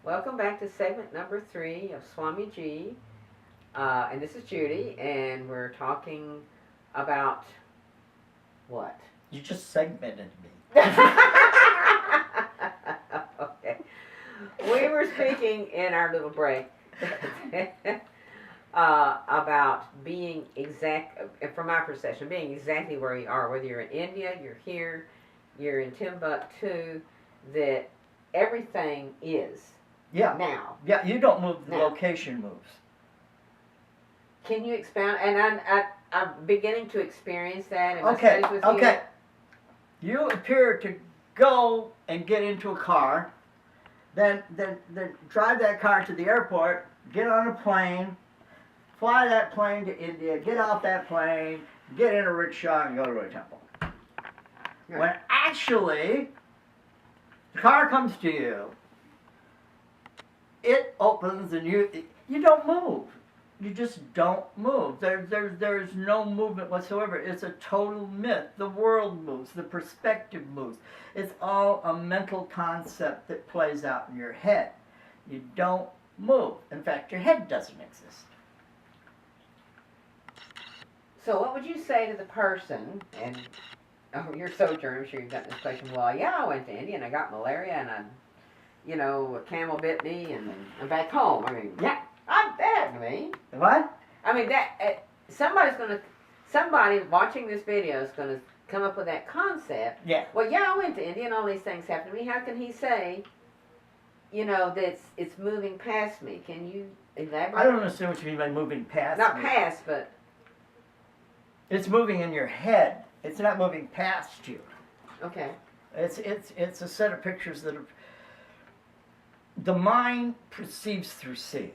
Welcome back to segment number 3 of Swami G. And this is Judy, and we're talking about what? You just segmented me. Okay. We were speaking in our little break about being from my perception, being exactly where you are, whether you're in India, you're here, you're in Timbuktu, that everything is. Yeah. Now. Yeah, you don't move, the Now. location moves. Can you expound? And I'm beginning to experience that in my Okay, studies with you. okay. You appear to go and get into a car, then drive that car to the airport, get on a plane, fly that plane to India, get off that plane, get in a rickshaw and go to a temple. Right. When actually, the car comes to you, it opens and you don't move. You just don't move. There's no movement whatsoever. It's a total myth. The world moves. The perspective moves. It's all a mental concept that plays out in your head. You don't move. In fact, your head doesn't exist. So what would you say to the person, and you're sojourner, I'm sure you've gotten this question, well, yeah, I went to India and I got malaria and a camel bit me and I'm back home. I mean, yeah, that happened to me. What? I mean, somebody watching this video is going to come up with that concept. Yeah. Well, yeah, I went to India and all these things happened to me. How can he say, that it's moving past me? Can you elaborate? I don't understand what you mean by moving past Not me. past, but... It's moving in your head. It's not moving past you. Okay. It's a set of pictures that are... The mind perceives through seeing,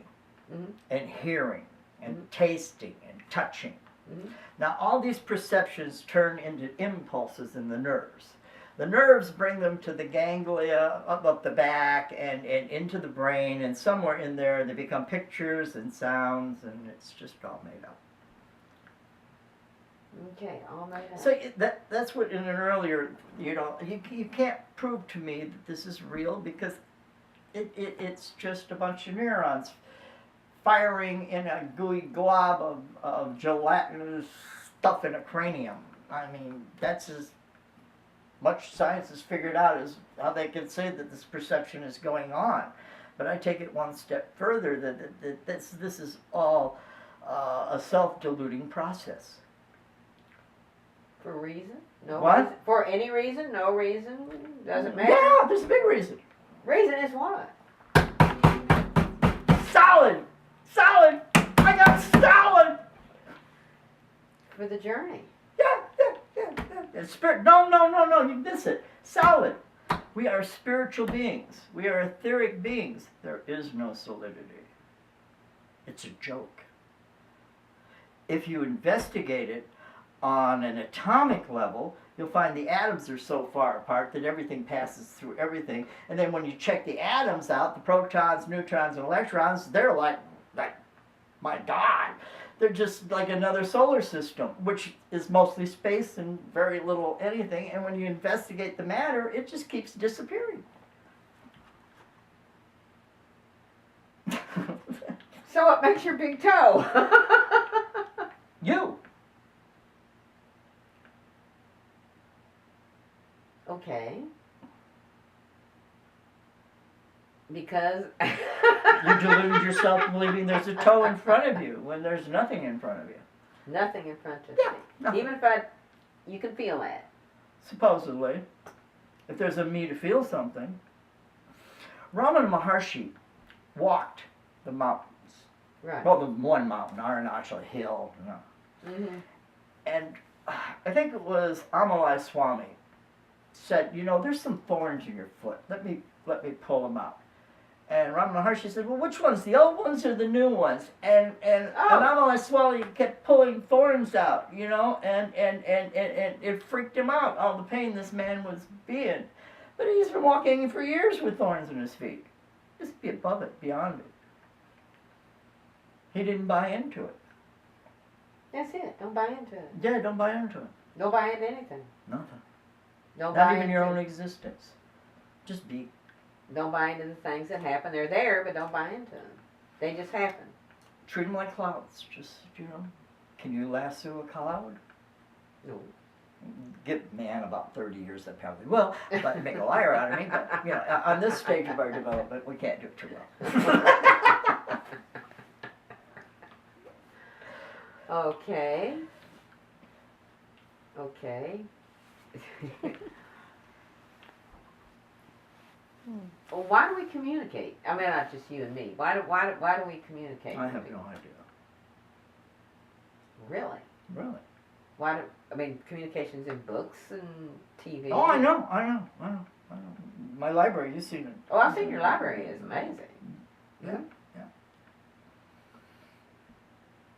Mm-hmm. and hearing, and Mm-hmm. tasting, and touching. Mm-hmm. Now, all these perceptions turn into impulses in the nerves. The nerves bring them to the ganglia up the back and into the brain, and somewhere in there they become pictures and sounds, and it's just all made up. Okay, all made up. So that's what in an earlier, you can't prove to me that this is real because it's just a bunch of neurons firing in a gooey glob of gelatinous stuff in a cranium. I mean, that's as much science has figured out as how they can say that this perception is going on. But I take it one step further, that this is all a self-deluding process. For a reason? No What? reason? For any reason? No reason? Doesn't matter? Yeah, there's a big reason. Reason is what? Solid! Solid! I got solid! For the journey. Yeah. Spirit. No, you miss it. Solid. We are spiritual beings. We are etheric beings. There is no solidity. It's a joke. If you investigate it on an atomic level, you'll find the atoms are so far apart that everything passes through everything. And then when you check the atoms out, the protons, neutrons, and electrons, they're like, my God, they're just like another solar system, which is mostly space and very little anything. And when you investigate the matter, it just keeps disappearing. So what makes your big toe? You. Okay. Because... You deluded yourself believing there's a toe in front of you when there's nothing in front of you. Nothing in front of Yeah, me. nothing. Even if you can feel that. Supposedly. If there's a me to feel something. Ramana Maharshi walked the mountains. Right. Well, the one mountain, Arunachala Hill. No. Mm-hmm. And I think it was Kalipeetham said, there's some thorns in your foot. Let me pull them out. And Ramana Maharshi said, well, which ones? The old ones or the new ones? And Kalipeetham kept pulling thorns out, and it freaked him out, all the pain this man was being. But he's been walking for years with thorns in his feet. Just be above it, beyond it. He didn't buy into it. That's it. Don't buy into it. Yeah, don't buy into it. Don't buy into anything. Nothing. Don't Not buy even your into- own existence. Just be. Don't buy into the things that happen. They're there, but don't buy into them. They just happen. Treat them like clouds. Just, can you lasso a cloud? No. Give man about 30 years, I probably will, but make a liar out of me. But, on this stage of our development, we can't do it too well. Okay. Okay. Well, why do we communicate? I mean, not just you and me. Why do we communicate? I have no idea. Really? Really? Why do communications in books and TV? Oh, I know. My library, you've seen it. Oh, I've seen your library. It's amazing. Yeah.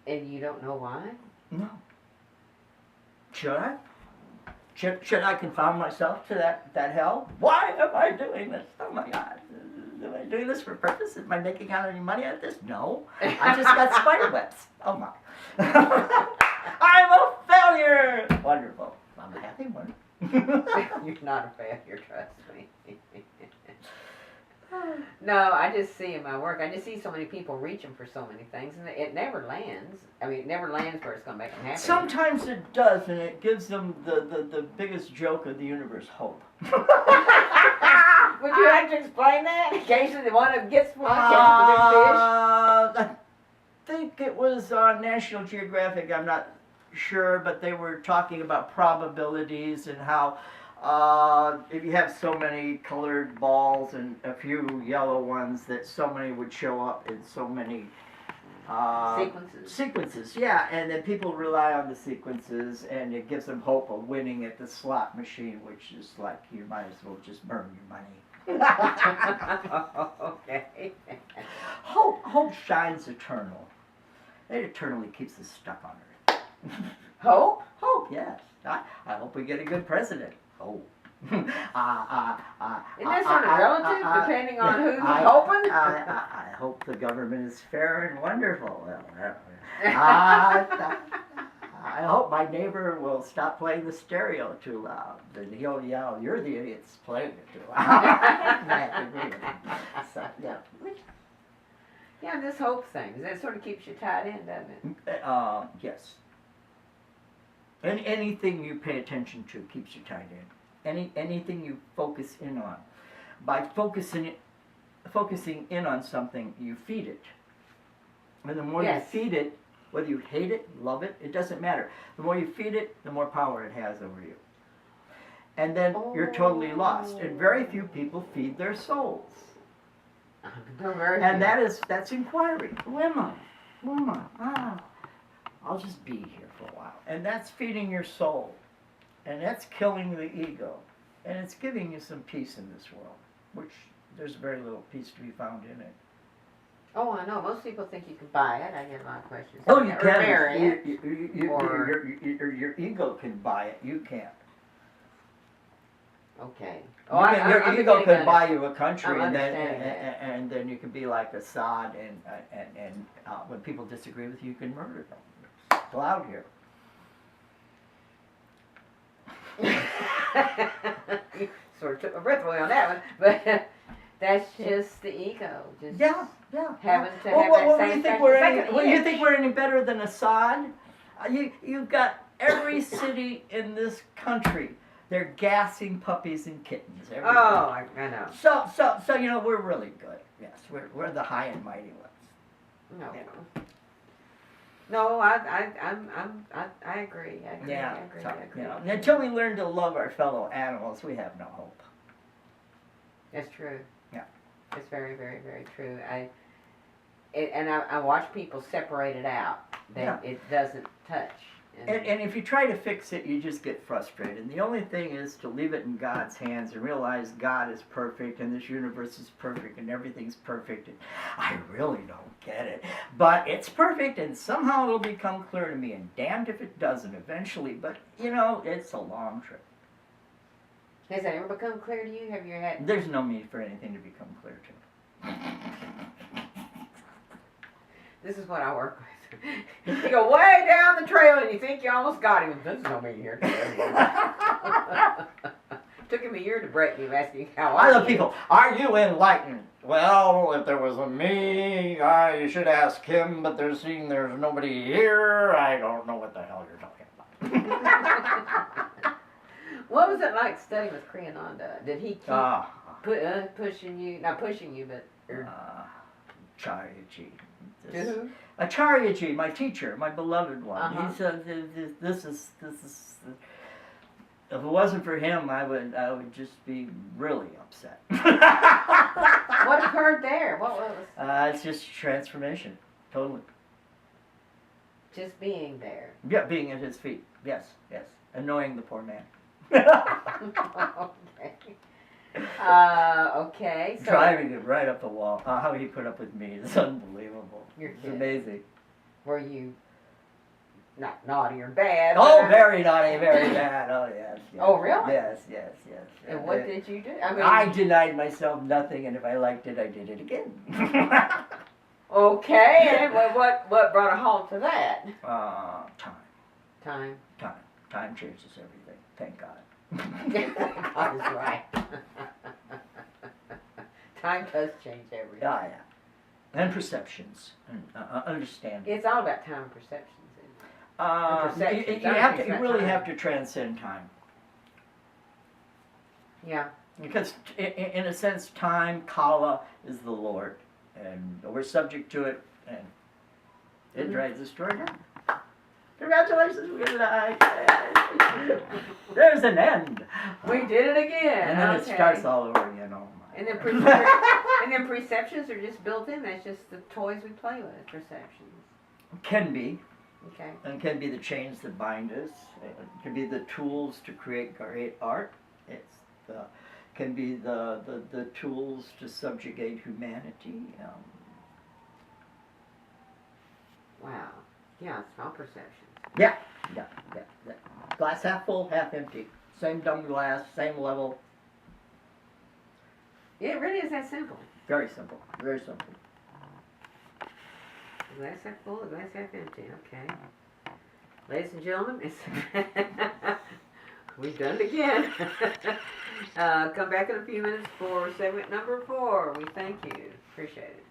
And you don't know why? No. Should I? Should I confound myself to that hell? Why am I doing this? Oh my God. Am I doing this for a purpose? Am I making out any money out of this? No. I just got spider webs. Oh my. I'm a failure! Wonderful. I'm a happy one. You're not a failure, trust me. No, I just see in my work, I just see so many people reaching for so many things, and it never lands. I mean, it never lands where it's going to make them happy. Sometimes it does, and it gives them the biggest joke of the universe, hope. Would you like to explain that? Occasionally the one who gets one catches a big fish. I think it was on National Geographic, I'm not sure, but they were talking about probabilities and how if you have so many colored balls and a few yellow ones, that so many would show up in so many sequences, yeah, and then people rely on the sequences, and it gives them hope of winning at the slot machine, which is like you might as well just burn your money. Okay. Hope shines eternal. It eternally keeps us stuck on Earth. Hope? Hope, yes. I hope we get a good president. Oh. Isn't that sort of relative, depending on who's hoping? I hope the government is fair and wonderful. I hope my neighbor will stop playing the stereo too loud. Then he'll yell, "You're the idiots playing it too loud." So, yeah. Yeah, this hope thing, that sort of keeps you tied in, doesn't it? Yes. And anything you pay attention to keeps you tied in. Anything you focus in on. By focusing in on something, you feed it. And the more you feed it, whether you hate it, love it, it doesn't matter. The more you feed it, the more power it has over you. And then you're totally lost. And very few people feed their souls. And that's inquiry. Who am I? I'll just be here for a while. And that's feeding your soul. And that's killing the ego. And it's giving you some peace in this world, which there's very little peace to be found in it. Oh, I know. Most people think you can buy it. I get a lot of questions. Oh, you can. Your ego can buy it. You can't. Okay. Your ego can buy you a country, and then you can be like Assad, and when people disagree with you, you can murder them. It's allowed here. You sort of took my breath away on that one, but that's just the ego. Just having to have that same you think we're any better than Assad? You've got every city in this country. They're gassing puppies and kittens. Everywhere. Oh, I know. So we're really good. Yes, we're the high and mighty ones. No. Yeah. No, I agree. I agree. Until we learn to love our fellow animals, we have no hope. That's true. Yeah. It's very, very, very true. I watch people separate it out. It doesn't touch. And if you try to fix it, you just get frustrated. And the only thing is to leave it in God's hands and realize God is perfect and this universe is perfect and everything's perfect. And I really don't get it. But it's perfect and somehow it'll become clear to me. And damned if it doesn't eventually. But, it's a long trip. Has that ever become clear to you? Have you had... There's no need for anything to become clear to me. This is what I work with. You go way down the trail and you think you almost got him. There's no me here. Took him a year to break me, asking how I are love you? people. Are you enlightened? Well, if there was a me, you should ask him, but there's nobody here. I don't know what the hell you're talking about. What was it like studying with Kriyananda? Did he keep Ah, pushing you? Not pushing you, but Charyaji. who? Acharyaji, my teacher, my beloved one. Uh-huh. He said, "This is." If it wasn't for him, I would just be really upset. What occurred there? What was? It's just transformation, totally. Just being there. Yeah, being at his feet. Yes, annoying the poor man. Okay. Okay. So Driving it right up the wall. How he put up with me is unbelievable. You're It's kidding. amazing. were you not naughty or bad? Oh, but- very naughty, very bad. Oh, yes. Oh, really? Yes. And what did you do? I denied myself nothing, and if I liked it, I did it again. Okay, and what brought a halt to that? Time. Time. Time changes everything. Thank God. God is right. Time does change everything. Yeah. And perceptions, and understanding. It's all about time and perceptions, isn't it? Perceptions. You really have to transcend time. Yeah. Because, in a sense, time, Kala, is the Lord. And we're subject to it, and it drives us toward Him. Congratulations, we're going to die. There's an end. We did it again. And then okay. it starts all over again. Oh my And then, God. and then perceptions are just built in. That's just the toys we play with. Perceptions. Can be. Okay. And can be the chains that bind us. It can be the tools to create great art. Can be the tools to subjugate humanity. Wow. Yeah, it's all perceptions. Yeah. Glass half full, half empty. Same dumb glass, same level. It really is that simple. Very simple. Very simple. Glass half full, glass half empty. Okay. Ladies and gentlemen, we've done it again. Come back in a few minutes for segment number 4. We thank you. Appreciate it.